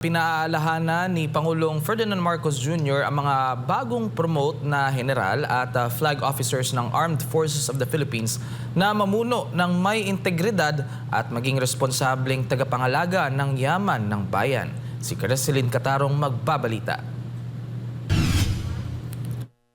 Pinaalahanan ni Pangulong Ferdinand Marcos Jr. ang mga bagong promote na general at flag officers ng Armed Forces of the Philippines na mamuno ng may integridad at maging responsableng tagapangalaga ng yaman ng bayan. Si Creselyn Catarong magbabalita.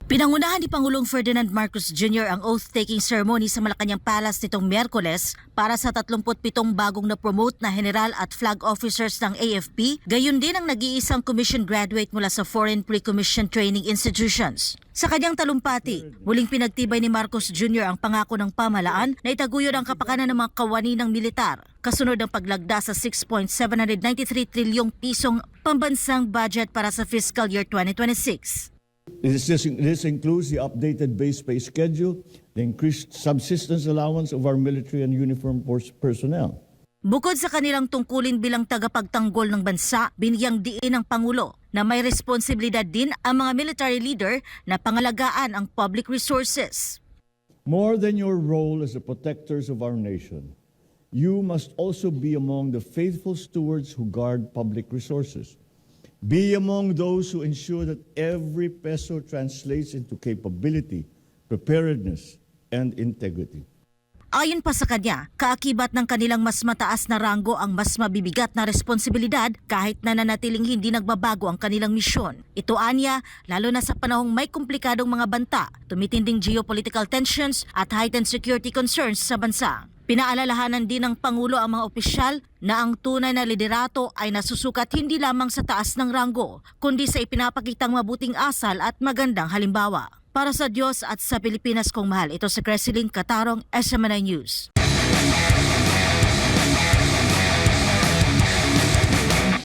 Pinangunahan ni Pangulong Ferdinand Marcos Jr. ang oath-taking ceremony sa Malacanang Palace nitong Miyerkules para sa 37 bagong na-promote na general at flag officers ng AFP, gayon din ang nag-iisang commission graduate mula sa Foreign Pre-Commissioned Training Institutions. Sa kanyang talumpati, muling pinagtibay ni Marcos Jr. ang pangako ng pamahalaan na itaguyod ang kapakanan ng mga kawani ng militar, kasunod ng paglagda sa 6.793 trilyong pisong pambansang budget para sa fiscal year 2026. This includes the updated base pay schedule, the increased subsistence allowance of our military and uniformed force personnel. Bukod sa kanilang tungkulin bilang tagapagtanggol ng bansa, binigyang diin ng Pangulo na may responsibilidad din ang mga military leader na pangalagaan ang public resources. More than your role as the protectors of our nation, you must also be among the faithful stewards who guard public resources. Be among those who ensure that every peso translates into capability, preparedness, and integrity. Ayon pa sa kanya, kaakibat ng kanilang mas mataas na ranggo ang mas mabibigat na responsibilidad kahit na nanatiling hindi nagbabago ang kanilang misyon. Ito anya, lalo na sa panahong may komplikadong mga banta, tumitinding geopolitical tensions at heightened security concerns sa bansa. Pinaalalahanan din ng Pangulo ang mga opisyal na ang tunay na liderato ay nasusukat hindi lamang sa taas ng ranggo, kundi sa ipinapakitang mabuting asal at magandang halimbawa. Para sa Diyos at sa Pilipinas kong mahal, ito si Creselyn Catarong, SMNI News.